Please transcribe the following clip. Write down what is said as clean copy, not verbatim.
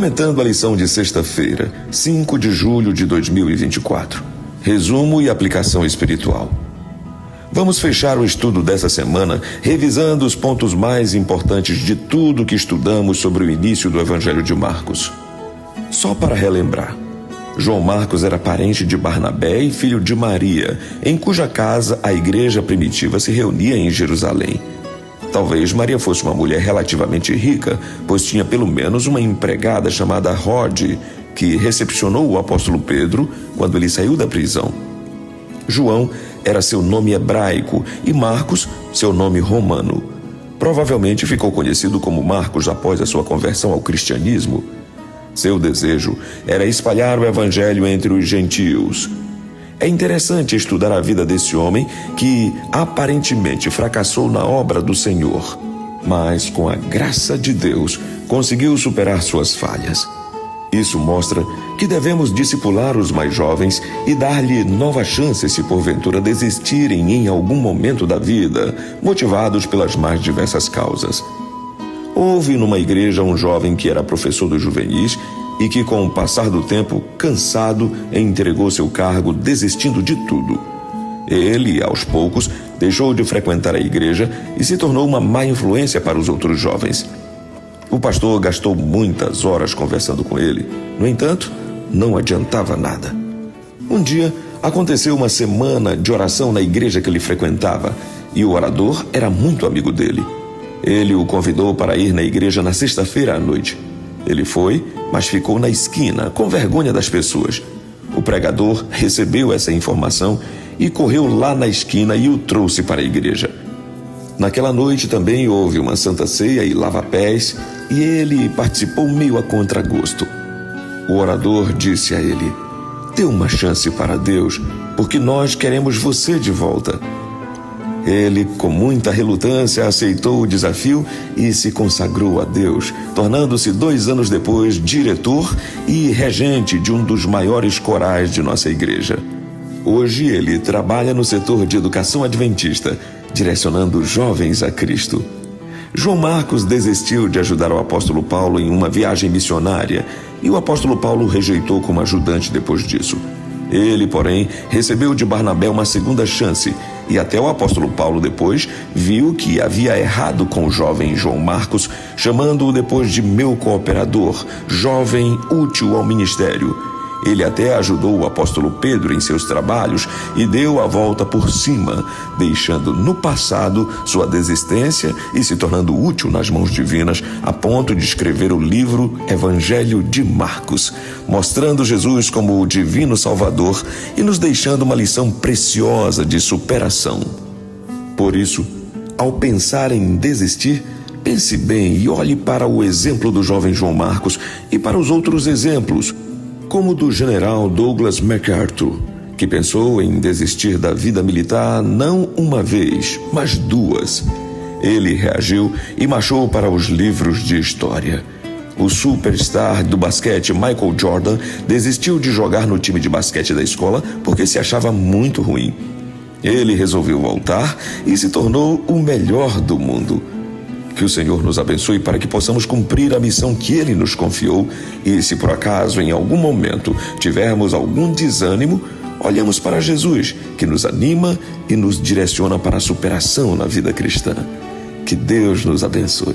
Comentando a lição de sexta-feira, 5 de julho de 2024. Resumo e aplicação espiritual. Vamos fechar o estudo dessa semana revisando os pontos mais importantes de tudo que estudamos sobre o início do Evangelho de Marcos. Só para relembrar, João Marcos era parente de Barnabé e filho de Maria, em cuja casa a igreja primitiva se reunia em Jerusalém. Talvez Maria fosse uma mulher relativamente rica, pois tinha pelo menos uma empregada chamada Rode, que recepcionou o apóstolo Pedro quando ele saiu da prisão. João era seu nome hebraico e Marcos seu nome romano. Provavelmente ficou conhecido como Marcos após a sua conversão ao cristianismo. Seu desejo era espalhar o evangelho entre os gentios. É interessante estudar a vida desse homem que aparentemente fracassou na obra do Senhor, mas com a graça de Deus conseguiu superar suas falhas. Isso mostra que devemos discipular os mais jovens e dar-lhe nova chance se porventura desistirem em algum momento da vida, motivados pelas mais diversas causas. Houve numa igreja um jovem que era professor dos juvenis e que, com o passar do tempo, cansado, entregou seu cargo, desistindo de tudo. Ele, aos poucos, deixou de frequentar a igreja e se tornou uma má influência para os outros jovens. O pastor gastou muitas horas conversando com ele. No entanto, não adiantava nada. Um dia, aconteceu uma semana de oração na igreja que ele frequentava e o orador era muito amigo dele. Ele o convidou para ir na igreja na sexta-feira à noite. Ele foi, mas ficou na esquina, com vergonha das pessoas. O pregador recebeu essa informação e correu lá na esquina e o trouxe para a igreja. Naquela noite também houve uma santa ceia e lava-pés, e ele participou meio a contragosto. O orador disse a ele: "Dê uma chance para Deus, porque nós queremos você de volta." Ele, com muita relutância, aceitou o desafio e se consagrou a Deus, tornando-se 2 anos depois diretor e regente de um dos maiores corais de nossa igreja. Hoje ele trabalha no setor de educação adventista, direcionando jovens a Cristo. João Marcos desistiu de ajudar o apóstolo Paulo em uma viagem missionária e o apóstolo Paulo rejeitou como ajudante depois disso. Ele, porém, recebeu de Barnabé uma segunda chance e até o apóstolo Paulo depois viu que havia errado com o jovem João Marcos, chamando-o depois de meu cooperador, jovem útil ao ministério. Ele até ajudou o apóstolo Pedro em seus trabalhos e deu a volta por cima, deixando no passado sua desistência e se tornando útil nas mãos divinas a ponto de escrever o livro Evangelho de Marcos, mostrando Jesus como o divino Salvador e nos deixando uma lição preciosa de superação. Por isso, ao pensar em desistir, pense bem e olhe para o exemplo do jovem João Marcos e para os outros exemplos, como o do general Douglas MacArthur, que pensou em desistir da vida militar não uma vez, mas 2. Ele reagiu e marchou para os livros de história. O superstar do basquete Michael Jordan desistiu de jogar no time de basquete da escola porque se achava muito ruim. Ele resolveu voltar e se tornou o melhor do mundo. Que o Senhor nos abençoe para que possamos cumprir a missão que Ele nos confiou e, se por acaso em algum momento tivermos algum desânimo, olhamos para Jesus, que nos anima e nos direciona para a superação na vida cristã. Que Deus nos abençoe.